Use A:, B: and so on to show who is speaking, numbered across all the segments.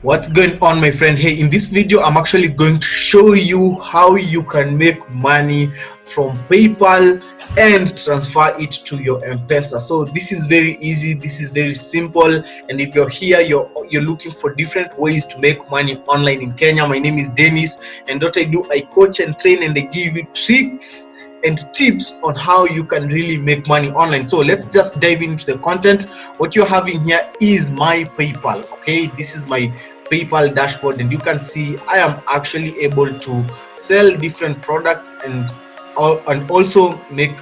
A: What's going on, my friend? Hey, in this video I'm actually going to show you how you can make money from PayPal and transfer it to your M-Pesa. So this is very easy, this is very simple, and if you're here, you're looking for different ways to make money online in Kenya. My name is Dennis, and what I do, I coach and train, and I give you tricks and tips on how you can really make money online. So let's just dive into the content. What you're having here is my PayPal. Okay, this is my PayPal dashboard, and you can see I am actually able to sell different products and also make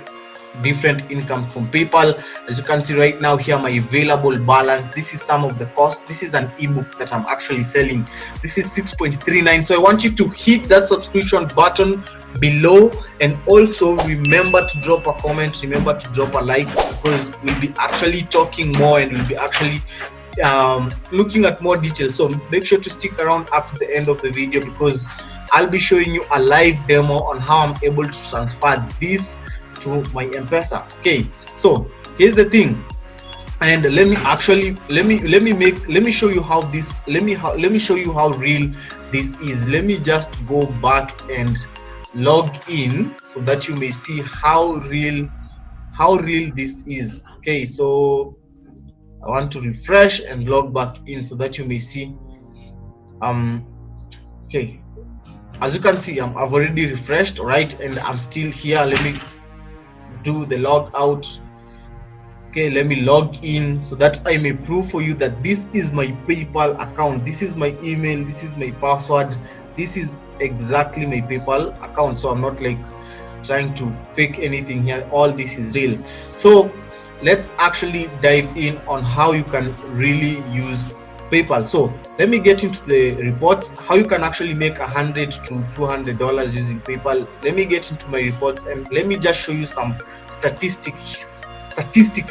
A: different income from PayPal. As you can see right now here, my available balance, this is some of the cost. This is an ebook that I'm actually selling. This is 6.39. so I want you to hit that subscription button below, and also remember to drop a comment, remember to drop a like, because we'll be actually talking more and we'll be actually looking at more details. So make sure to stick around up to the end of the video, because I'll be showing you a live demo on how I'm able to transfer this to my M-Pesa. Okay, so here's the thing, and let me show you how this, let me show you how real this is. Let me just go back and log in so that you may see how real this is. Okay, so I want to refresh and log back in so that you may see. Okay, as you can see, I've already refreshed, right, and I'm still here. Let me do the log out. Okay, let me log in so that I may prove for you that this is my PayPal account. This is my email, this is my password, this is exactly my PayPal account. So I'm not like trying to fake anything here. All this is real. So let's actually dive in on how you can really use PayPal. So let me get into the reports, how you can actually make $100 to $200 using PayPal. Let me get into my reports and let me just show you some statistics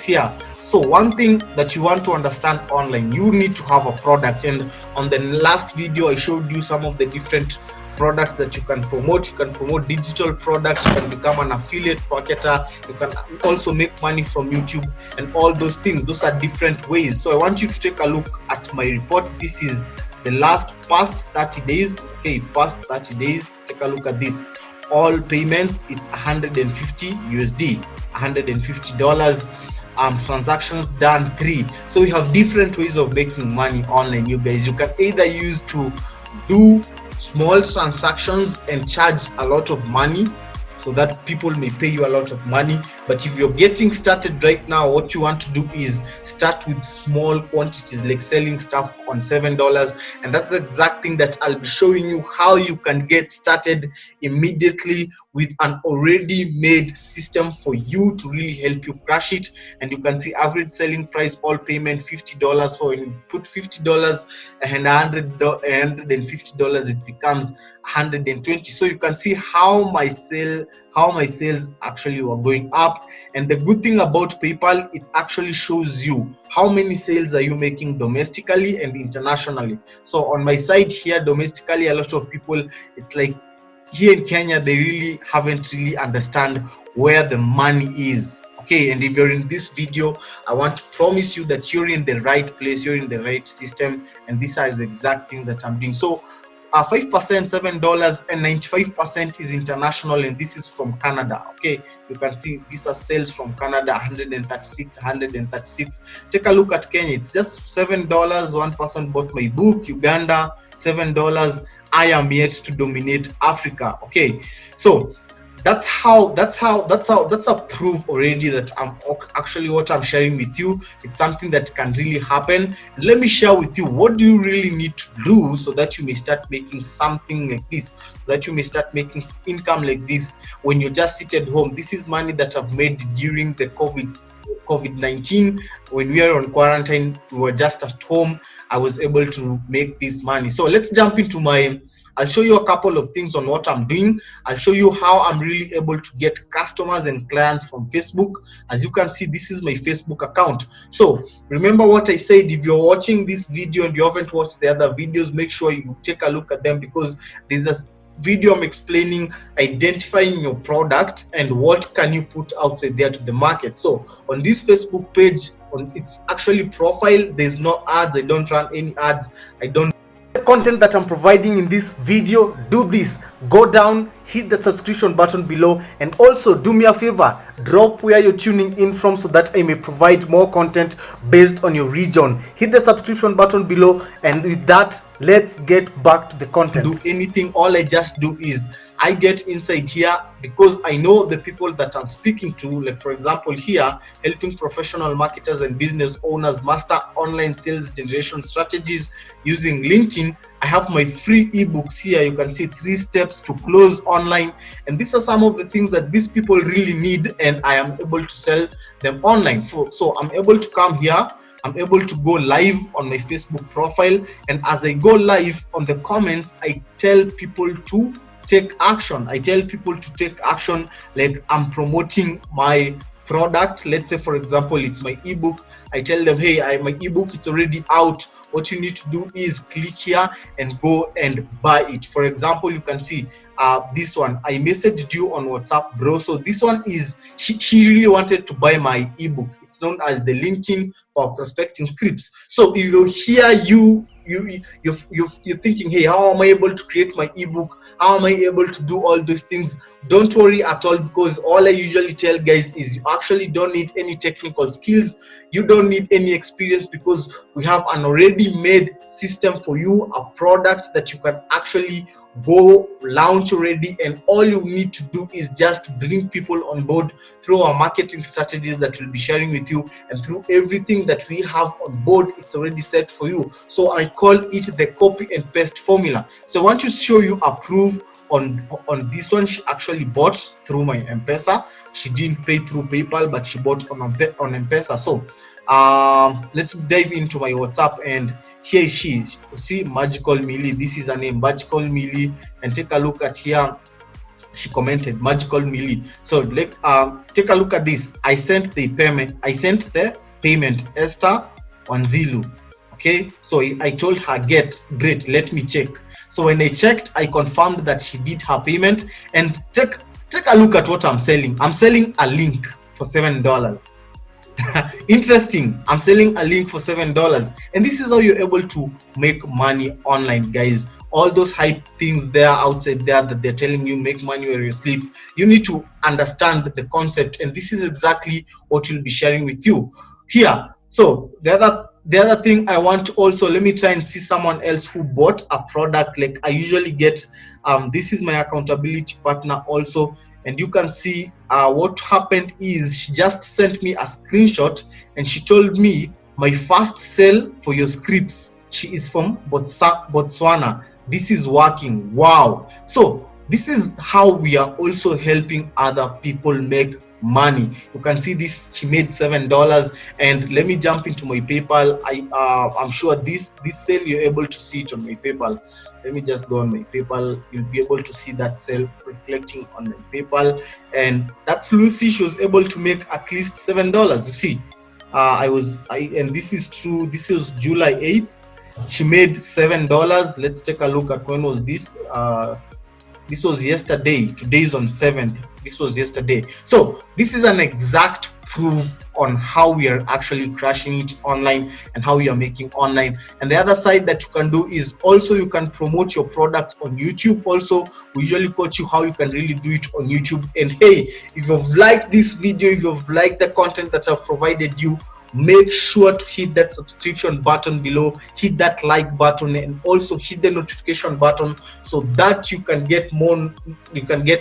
A: here. So one thing that you want to understand online, you need to have a product, and on the last video I showed you some of the different products that you can promote. You can promote digital products, you can become an affiliate marketer, you can also make money from YouTube and all those things. Those are different ways. So I want you to take a look at my report. This is the past 30 days. Okay, past 30 days, take a look at this. All payments, it's 150 USD, $150. Transactions done 3. So we have different ways of making money online, you guys. You can either use to do small transactions and charge a lot of money so that people may pay you a lot of money. But if you're getting started right now, what you want to do is start with small quantities, like selling stuff on $7, and that's the exact thing that I'll be showing you, how you can get started immediately with an already made system for you to really help you crush it. And you can see average selling price, all payment $50. So when you put $50 and $150, it becomes 120. So you can see how my sales actually were going up. And the good thing about PayPal, it actually shows you how many sales are you making domestically and internationally. So on my side here, domestically, a lot of people, it's like here in Kenya, they really haven't really understand where the money is. Okay, and if you're in this video, I want to promise you that you're in the right place, you're in the right system, and these are the exact things that I'm doing. So 5% $7, and 95% is international, and this is from Canada. Okay, you can see these are sales from Canada, 136. Take a look at Kenya, it's just $7. One person bought my book. Uganda, $7. I am yet to dominate Africa. Okay, so that's a proof already that I'm actually, what I'm sharing with you, it's something that can really happen. And let me share with you, what do you really need to do so that you may start making something like this, so that you may start making income like this when you're just seated home. This is money that I've made during the COVID-19. When we are on quarantine, we were just at home, I was able to make this money. So let's jump into I'll show you a couple of things on what I'm doing. I'll show you how I'm really able to get customers and clients from Facebook. As you can see, this is my Facebook account. So remember what I said, if you're watching this video and you haven't watched the other videos, make sure you take a look at them, because there's a video I'm explaining identifying your product and what can you put outside there to the market. So on this Facebook page, on its actually profile, there's no ads. I don't run any ads. I don't
B: content that I'm providing in this video, do this: go down, hit the subscription button below, and also do me a favor, drop where you're tuning in from so that I may provide more content based on your region. Hit the subscription button below, and with that, let's get back to the content.
A: Do anything. All I just do is I get inside here because I know the people that I'm speaking to. Like for example here, helping professional marketers and business owners master online sales generation strategies using LinkedIn. I have my free ebooks here. You can see 3 steps to close online, and these are some of the things that these people really need, and I am able to sell them online. So I'm able to come here, I'm able to go live on my Facebook profile, and as I go live on the comments, I tell people to take action. I tell people to take action, like I'm promoting my product. Let's say for example it's my ebook. I tell them, hey, my ebook, it's already out. What you need to do is click here and go and buy it. For example, you can see this one, I messaged you on WhatsApp, bro. So this one is, she really wanted to buy my ebook. It's known as the LinkedIn for Prospecting Scripts. So if you hear you're thinking, hey, how am I able to create my ebook? How am I able to do all those things? Don't worry at all, because all I usually tell guys is you actually don't need any technical skills. You don't need any experience, because we have an already made system for you, a product that you can actually go launch already, and all you need to do is just bring people on board through our marketing strategies that we'll be sharing with you, and through everything that we have on board, it's already set for you. So I call it the copy and paste formula. So I want to show you a proof on this one. She actually bought through my M-Pesa. She didn't pay through PayPal, but she bought on M-Pesa. So let's dive into my WhatsApp, and here she is. See, Magical Millie, this is her name, Magical Millie, and take a look at here. She commented Magical Millie. So like take a look at this. I sent the payment Esther on Zulu. Okay, so I told her, great, let me check. So when I checked, I confirmed that she did her payment, and take a look at what I'm selling. I'm selling a link for $7. Interesting. I'm selling a link for $7, and this is how you're able to make money online, guys. All those hype things there outside there that they're telling you make money where you sleep, you need to understand the concept, and this is exactly what we'll be sharing with you here. So the other thing I want to also, let me try and see someone else who bought a product. Like I usually get this is my accountability partner also, and you can see what happened is she just sent me a screenshot, and she told me my first sale for your scripts, she is from Botswana. This is working. Wow. So this is how we are also helping other people make money. You can see this, she made $7. And let me jump into my PayPal. I'm sure this sale you're able to see it on my PayPal. Let me just go on my PayPal. You'll be able to see that sale reflecting on my PayPal, and that's Lucy. She was able to make at least $7. You see, and this is true. This was July 8th. She made $7. Let's take a look at when was this. This was yesterday. Today is on 7th. This was yesterday. So this is an exact proof on how we are actually crushing it online and how we are making online. And the other side that you can do is also you can promote your products on YouTube. Also, we usually coach you how you can really do it on YouTube. And hey, if you've liked this video, if you've liked the content that I've provided you, make sure to hit that subscription button below, hit that like button, and also hit the notification button so that you can get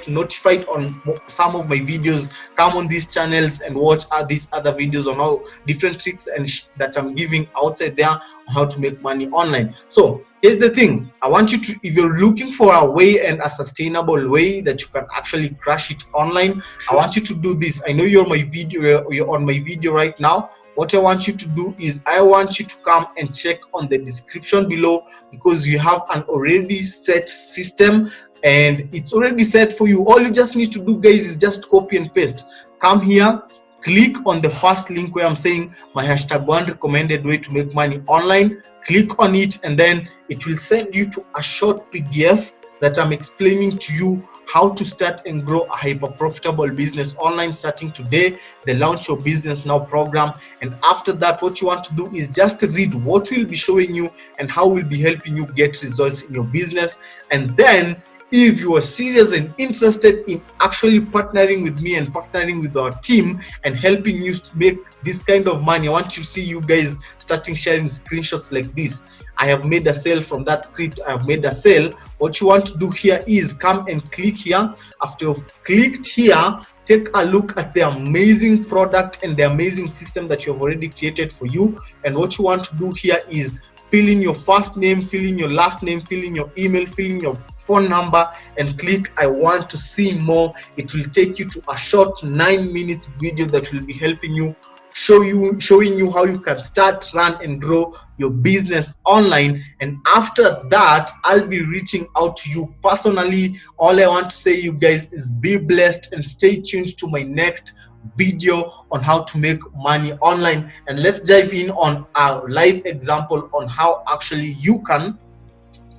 A: notified on some of my videos. Come on these channels and watch these other videos on how different tricks and that I'm giving outside there on how to make money online. So here's the thing, I want you to, if you're looking for a way and a sustainable way that you can actually crush it online, I want you to do this. I know you're on my video right now. What I want you to do is I want you to come and check on the description below, because you have an already set system and it's already set for you. All you just need to do, guys, is just copy and paste. Come here, click on the first link where I'm saying my #1 recommended way to make money online. Click on it, and then it will send you to a short PDF that I'm explaining to you how to start and grow a hyper profitable business online starting today, the Launch Your Business Now program. And after that, what you want to do is just read what we'll be showing you and how we'll be helping you get results in your business. And then if you are serious and interested in actually partnering with me and partnering with our team and helping you make this kind of money, I want to see you guys starting sharing screenshots like this. I have made a sale from that script. I have made a sale. What you want to do here is come and click here. After you've clicked here, take a look at the amazing product and the amazing system that you have already created for you. And what you want to do here is fill in your first name, fill in your last name, fill in your email, fill in your phone number, and click I want to see more. It will take you to a short 9 minutes video that will be helping you, showing you how you can start, run, and grow your business online. And after that, I'll be reaching out to you personally. All I want to say, you guys, is be blessed and stay tuned to my next video on how to make money online. And let's dive in on a live example on how actually you can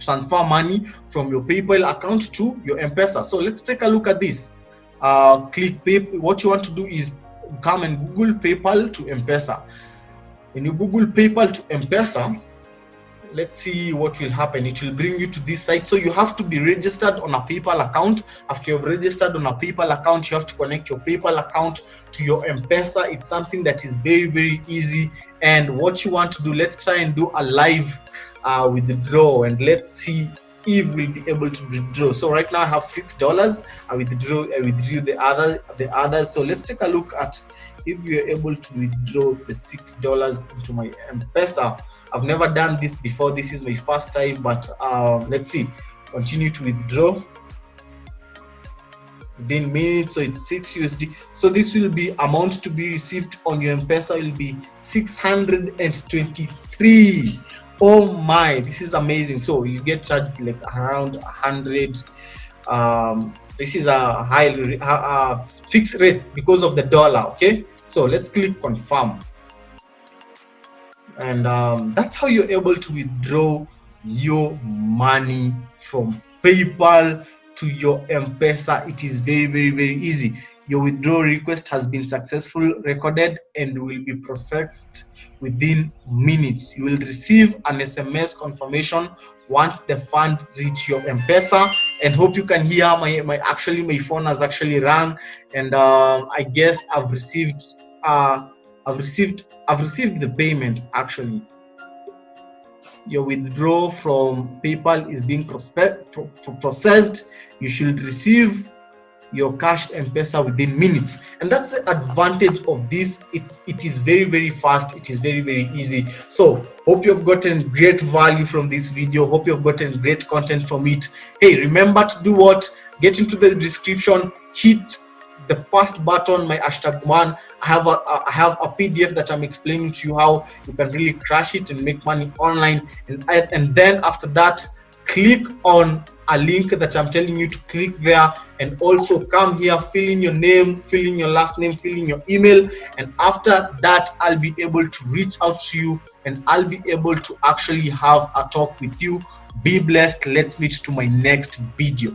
A: transfer money from your PayPal account to your M-Pesa. So let's take a look at this. Click PayPal. What you want to do is come and Google PayPal to M-Pesa. When you Google PayPal to M-Pesa, let's see what will happen. It will bring you to this site. So you have to be registered on a PayPal account. After you've registered on a PayPal account, you have to connect your PayPal account to your M-Pesa. It's something that is very, very easy. And what you want to do, let's try and do a live withdraw, and let's see if we'll be able to withdraw. So right now I have $6. I withdrew the others. So let's take a look at if we are able to withdraw the $6 into my M-Pesa. I've never done this before. This is my first time, but let's see. Continue to withdraw within minutes. So it's 6 USD. So this will be amount to be received on your M-Pesa will be 623. Oh my, this is amazing. So you get charged like around 100. This is a high fixed rate because of the dollar. Okay, so let's click confirm. And that's how you're able to withdraw your money from PayPal to your M-Pesa. It is very, very, very easy. Your withdrawal request has been successfully recorded and will be processed within minutes. You will receive an SMS confirmation once the fund reach your M-Pesa. And hope you can hear my phone has actually rang, and I guess I've received the payment. Actually, your withdrawal from PayPal is being processed. You should receive your cash M-Pesa within minutes. And that's the advantage of this. It is very, very fast. It is very, very easy. So hope you've gotten great value from this video. Hope you've gotten great content from it. Hey, remember to do what? Get into the description, hit the first button, my #1. I have a PDF that I'm explaining to you how you can really crush it and make money online. And then after that, click on a link that I'm telling you to click there, and also come here, fill in your name, fill in your last name, fill in your email. And after that, I'll be able to reach out to you and I'll be able to actually have a talk with you. Be blessed. Let's meet to my next video.